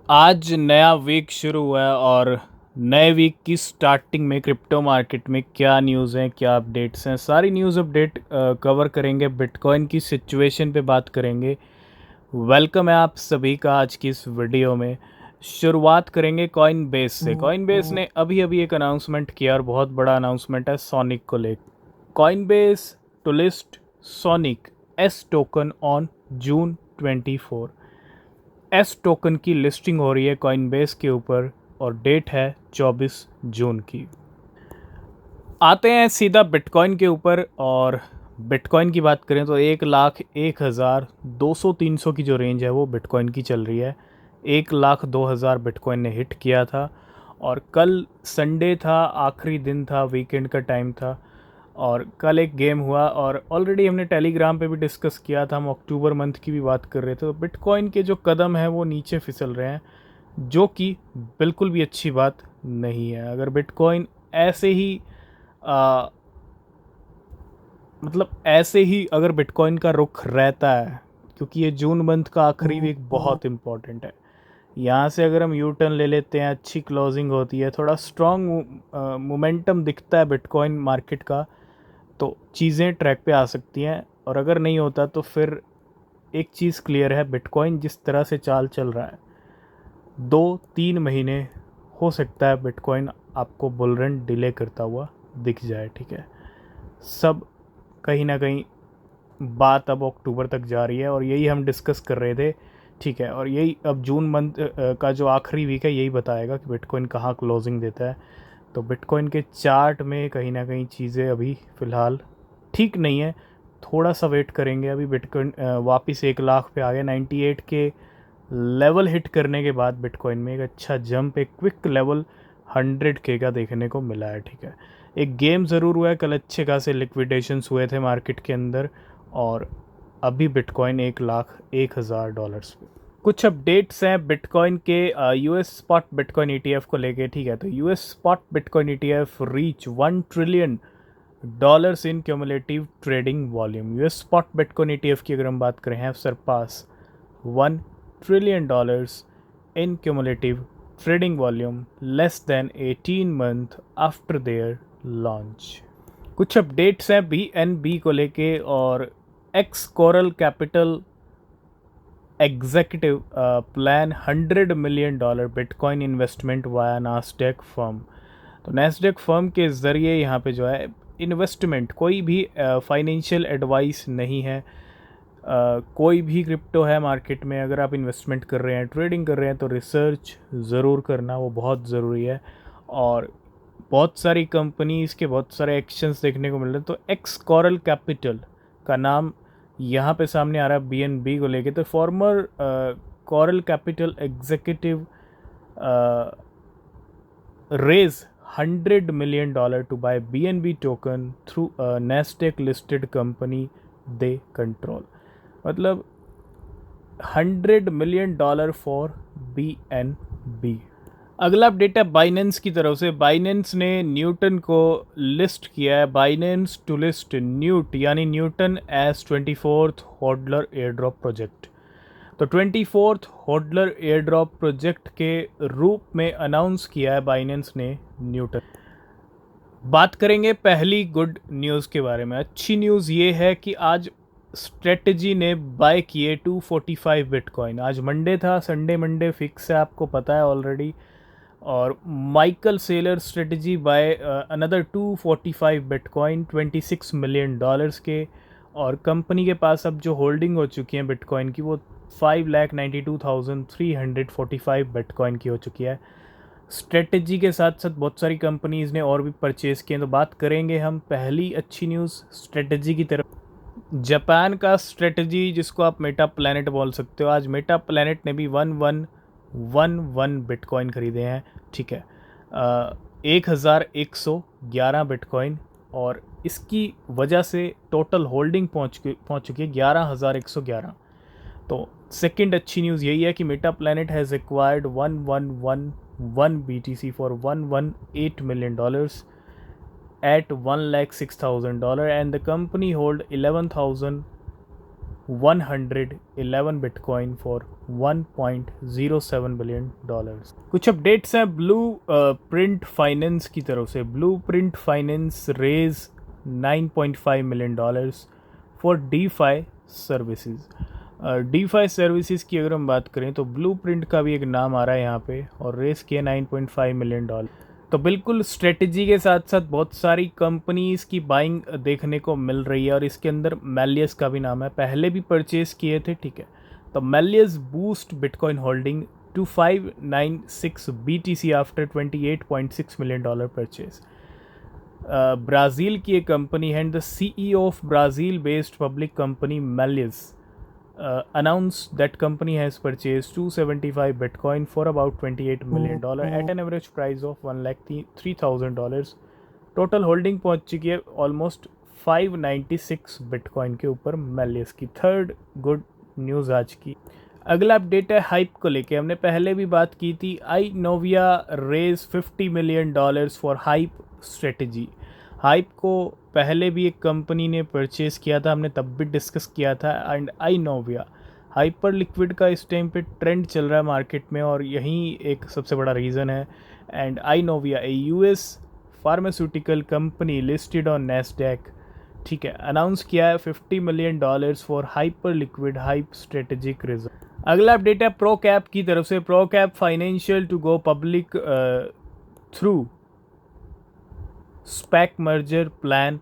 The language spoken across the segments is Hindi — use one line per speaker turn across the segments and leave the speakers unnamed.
आज नया वीक शुरू हुआ है और नए वीक की स्टार्टिंग में क्रिप्टो मार्केट में क्या न्यूज़ हैं, क्या अपडेट्स हैं, सारी न्यूज़ अपडेट कवर करेंगे। बिटकॉइन की सिचुएशन पे बात करेंगे। वेलकम है आप सभी का आज की इस वीडियो में। शुरुआत करेंगे कॉइन बेस से। कॉइन बेस ने अभी अभी एक अनाउंसमेंट किया और बहुत बड़ा अनाउंसमेंट है सोनिक को लेकर। Coinbase to list Sonic S token on June 24। S token की लिस्टिंग हो रही है कॉइनबेस के ऊपर और डेट है 24 जून की। आते हैं सीधा बिटकॉइन के ऊपर और बिटकॉइन की बात करें तो 1,01,200-300 की जो रेंज है वो बिटकॉइन की चल रही है। 1,02,000 बिटकॉइन ने हिट किया था और कल संडे था, आखिरी दिन था, वीकेंड का टाइम था और कल एक गेम हुआ और ऑलरेडी हमने टेलीग्राम पे भी डिस्कस किया था। हम अक्टूबर मंथ की भी बात कर रहे थे। तो बिटकॉइन के जो कदम हैं वो नीचे फिसल रहे हैं, जो कि बिल्कुल भी अच्छी बात नहीं है। अगर बिटकॉइन ऐसे ही आ, ऐसे ही अगर बिटकॉइन का रुख रहता है, क्योंकि ये जून मंथ का आखिरी वीक बहुत इम्पॉर्टेंट है। यहाँ से अगर हम यू टर्न ले लेते हैं, अच्छी क्लोजिंग होती है, थोड़ा स्ट्रॉन्ग मोमेंटम दिखता है बिटकॉइन मार्केट का, तो चीज़ें ट्रैक पे आ सकती हैं। और अगर नहीं होता तो फिर एक चीज़ क्लियर है, बिटकॉइन जिस तरह से चाल चल रहा है, 2-3 महीने हो सकता है बिटकॉइन आपको बुल रन डिले करता हुआ दिख जाए। ठीक है, सब कहीं ना कहीं बात अब अक्टूबर तक जा रही है और यही हम डिस्कस कर रहे थे। ठीक है, और यही अब जून मंथ का जो आखिरी वीक है यही बताएगा कि बिटकॉइन कहाँ क्लोजिंग देता है। तो बिटकॉइन के चार्ट में कहीं ना कहीं चीज़ें अभी फ़िलहाल ठीक नहीं है। थोड़ा सा वेट करेंगे। अभी बिटकॉइन वापस 1 लाख पे आ गया। 98 के लेवल हिट करने के बाद बिटकॉइन में एक अच्छा जंप, एक क्विक लेवल 100K का देखने को मिला है। ठीक है, एक गेम ज़रूर हुआ है कल, अच्छे खासे लिक्विडेशंस हुए थे मार्केट के अंदर और अभी बिटकॉइन 1,01,000 पे। कुछ अपडेट्स हैं बिटकॉइन के यूएस स्पॉट बिटकॉइन ईटीएफ को लेके। ठीक है, तो US spot bitcoin ETF reach $1 trillion in cumulative trading volume. US spot bitcoin ETF की अगर हम बात करें, हैं surpass $1 trillion in cumulative trading volume less than 18 month after their launch। कुछ अपडेट्स हैं BNB को लेके और X Coral Capital executive plan $100 million bitcoin investment via Nasdaq firm. तो नास्डेक फर्म के ज़रिए यहाँ पे जो है इन्वेस्टमेंट, कोई भी फाइनेंशियल एडवाइस नहीं है। कोई भी क्रिप्टो है मार्केट में, अगर आप इन्वेस्टमेंट कर रहे हैं, ट्रेडिंग कर रहे हैं, तो रिसर्च ज़रूर करना वो बहुत ज़रूरी है। और बहुत सारी कंपनीज़ के बहुत सारे एक्शंस देखने को मिल रहे हैं। तो एक्स कोरल कैपिटल का नाम यहाँ पे सामने आ रहा है BNB को लेके। तो farmer coral Capital executive raise $100 million to buy BNB token through a Nasdaq listed company they control। मतलब $100 million फॉर BNB। अगला अपडेट है बाइनेंस की तरफ से। बाइनेंस ने न्यूटन को लिस्ट किया है। बाइनेंस टू लिस्ट न्यूट यानी Newton as 24th hodler airdrop project. तो 24th hodler airdrop project के रूप में अनाउंस किया है बाइनेंस ने न्यूटन। बात करेंगे पहली गुड न्यूज़ के बारे में। अच्छी न्यूज़ ये है कि आज स्ट्रेटजी ने बाय किए 245 बिटकॉइन। आज मंडे था, संडे मंडे फिक्स है, आपको पता है ऑलरेडी। और Michael Saylor strategy by another 245 bitcoin $26 million के। और कंपनी के पास अब जो होल्डिंग हो चुकी है बिटकॉइन की वो 5,92,345 बिटकॉइन की हो चुकी है। स्ट्रेटजी के साथ साथ बहुत सारी कंपनीज़ ने और भी परचेज़ किए। तो बात करेंगे हम पहली अच्छी न्यूज़ स्ट्रेटजी की तरफ। जापान का स्ट्रेटजी, जिसको आप मेटा प्लैनेट बोल सकते हो, आज मेटा प्लैनेट ने भी 1111 बिटकॉइन खरीदे हैं। ठीक है, 1,111 बिटकॉइन और इसकी वजह से टोटल होल्डिंग पहुंच चुकी है 11,111। तो सेकंड अच्छी न्यूज़ यही है कि Meta planet has acquired 1111 BTC for $118 million at $106,000 and the company hold 11,000 111 bitcoin for $1.07 billion. कुछ अपडेट्स हैं ब्लू प्रिंट फाइनेंस की तरफ से। Blueprint finance raise $9.5 million for DeFi services. DeFi services की अगर हम बात करें तो ब्लू प्रिंट का भी एक नाम आ रहा है यहाँ पे, और रेस किया $9.5 मिलियन। तो बिल्कुल स्ट्रेटजी के साथ साथ बहुत सारी कंपनीज की बाइंग देखने को मिल रही है, और इसके अंदर मैलियस का भी नाम है, पहले भी परचेज किए थे, ठीक है। तो Meliuz boost bitcoin holding to 596 BTC after $28.6 million purchase. Brazil की एक कंपनी है, and the CEO of Brazil based public company Meliuz announced that company has purchased 275 Bitcoin for about $28 million at an average price of $1,03,000। Total holding पहुंच चुकी है ऑलमोस्ट 596 बिटकॉइन के ऊपर मैलियस की। थर्ड गुड न्यूज़ आज की। अगला अपडेट है हाइप को लेके। हमने पहले भी बात की थी, Eyenovia raise $50 million for hype strategy. Hype को पहले भी एक कंपनी ने परचेज़ किया था, हमने तब भी डिस्कस किया था। एंड आई नोविया हाइपर लिक्विड का इस टाइम पे ट्रेंड चल रहा है मार्केट में, और यही एक सबसे बड़ा रीज़न है। And Eyenovia a US pharmaceutical company listed on Nasdaq, ठीक है, अनाउंस किया है $50 million for Hyperliquid hype strategic reserve. अगला अपडेट है प्रो कैप की तरफ से। ProCap financial to go public through SPAC merger plan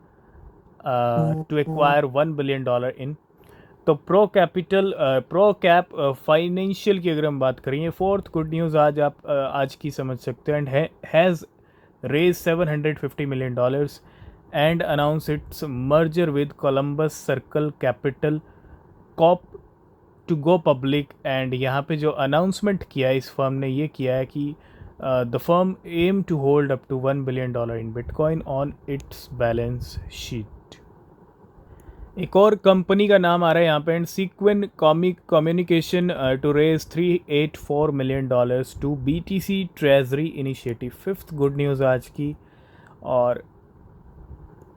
to acquire $1 billion in। तो प्रो कैप फाइनेंशियल की अगर हम बात करें, फोर्थ गुड न्यूज़ आज आप आज की समझ सकते हो। And has raise $750 million and announce its merger with Columbus Circle Capital Corp to go public. And यहाँ पे जो अनाउंसमेंट किया है इस फर्म ने, ये किया है कि the firm aim to hold up to $1 billion in Bitcoin on its balance sheet। एक और कंपनी का नाम आ रहा है यहाँ पे, and Sequans communication to raise $384 million to BTC treasury initiative. Fifth good news आज की। और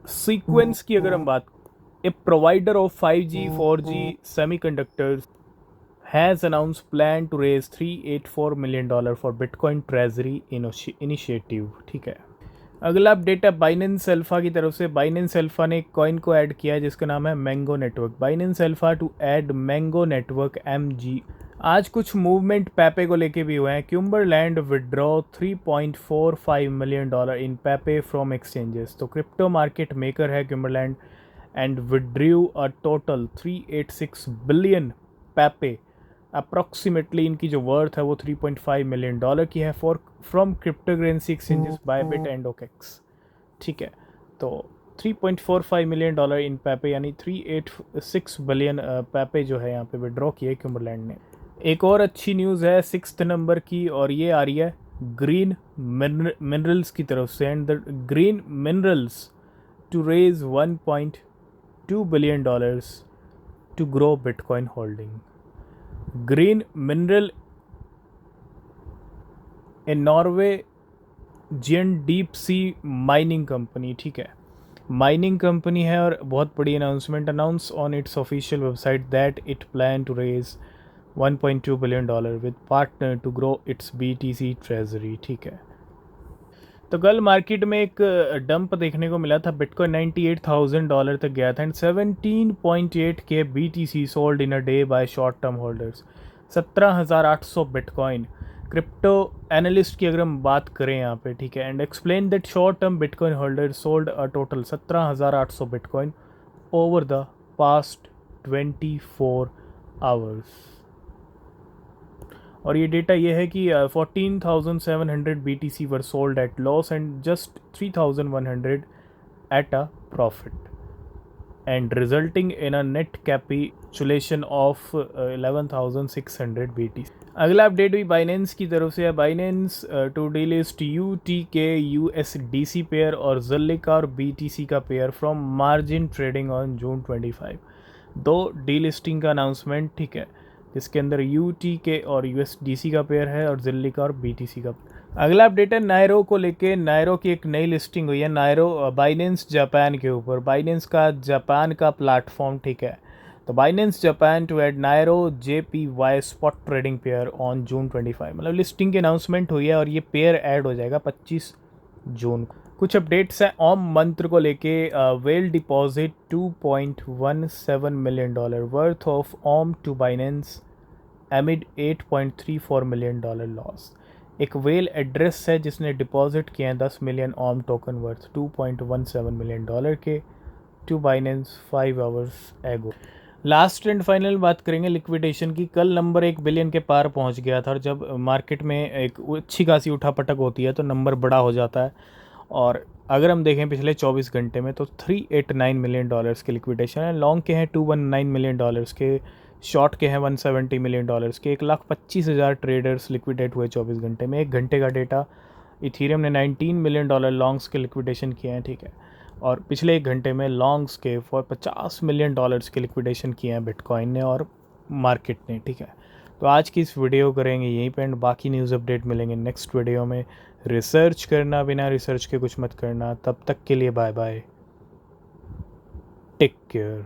सीक्वेंस की अगर हम बात, a provider of 5G 4G semiconductors has announced plan to raise $384 million for Bitcoin Treasury Initiative, ठीक है। अगला अपडेट है बाइनेंस अल्फा की तरफ से। बाइनेंस अल्फा ने एक कॉइन को ऐड किया है जिसका नाम है mango network. Binance alpha two add mango network MG। आज कुछ मूवमेंट पैपे को लेके भी हुए हैं। Cumberland withdraw $3.45 million in Pepe from exchanges. तो क्रिप्टो मार्केट मेकर है Cumberland, and withdrew a total 386 billion Pepe. Approximately इनकी जो वर्थ है वो $3.5 मिलियन की है for from cryptocurrency exchanges Bybit and OKX, ठीक है। तो $3.45 मिलियन इन पैपे, यानी 386 बिलियन पैपे जो है यहाँ पे विड्रॉ किए क्यूम्बरलैंड ने। एक और अच्छी न्यूज़ है 6th नंबर की, और ये आ रही है ग्रीन मिनरल्स की तरफ से। And the Green Minerals to raise $1.2 billion to grow bitcoin holding. Green Mineral a Norwegian deep sea mining company, ठीक है, माइनिंग कंपनी है, और बहुत बड़ी announce on its official website that it plan to raise $1.2 billion with partner to grow its BTC treasury, ठीक है। तो कल मार्केट में एक डंप देखने को मिला था, बिटकॉइन $98,000 तक गया था, and 17.8K BTC sold in a day by short term holders. 17,800 bitcoin. Crypto analyst की अगर हम बात करें यहाँ पे, ठीक है, and explain that short term bitcoin holder sold a total 17,800 bitcoin over the past 24 hours. और ये डेटा ये है कि 14,700 BTC were sold at loss and just 3,100 at a profit, and resulting in a net capitulation of 11,600 BTC। अगला अपडेट भी बाइनेंस की तरफ से है। Binance to delist UTK USDC pair और ज़ल्लिका और BTC का pair from margin trading on June 25। दो डीलिस्टिंग का अनाउंसमेंट, ठीक है, जिसके अंदर UTK और USDC का पेयर है, और ज़ल्लिका और BTC का। अगला अपडेट है नायरो को लेके। नायरो की एक नई लिस्टिंग हुई है, नायरो बाइनेंस जापान के ऊपर। बाइनेंस का जापान का प्लेटफॉर्म, ठीक है। तो Binance Japan to add Neiro JPY spot trading pair on June 25, मतलब लिस्टिंग की अनाउंसमेंट हुई है और ये पेयर ऐड हो जाएगा 25 जून को। कुछ अपडेट्स हैं ओम मंत्र को लेके। Whale deposit $2.17 million worth of OM to Binance amid $8.34 million loss. एक वेल एड्रेस है जिसने डिपॉजिट किए हैं 10 million OM token worth $2.17 million के to Binance 5 hours ago. Last and final बात करेंगे लिक्विडेशन की। कल नंबर 1 बिलियन के पार पहुंच गया था और जब मार्केट में एक अच्छी खासी उठापटक होती है तो नंबर बड़ा हो जाता है। और अगर हम देखें पिछले 24 घंटे में तो $389 मिलियन के लिक्विडेशन है। लॉन्ग के हैं $219 मिलियन के, शॉर्ट के हैं $170 मिलियन के। 1,25,000 ट्रेडर्स लिक्विडेट हुए 24 घंटे में। एक घंटे का डेटा, इथीरियम ने $19 मिलियन लॉन्ग्स के लिक्विडेशन किए हैं, ठीक है। और पिछले एक घंटे में लॉन्ग्स के फॉर $50 मिलियन के लिक्विडेशन किए हैं बिटकॉइन ने और मार्केट ने, ठीक है। तो आज की इस वीडियो करेंगे यहीं पे एंड बाकी न्यूज़ अपडेट मिलेंगे नेक्स्ट वीडियो में। रिसर्च करना, बिना रिसर्च के कुछ मत करना। तब तक के लिए बाय बाय, टेक केयर।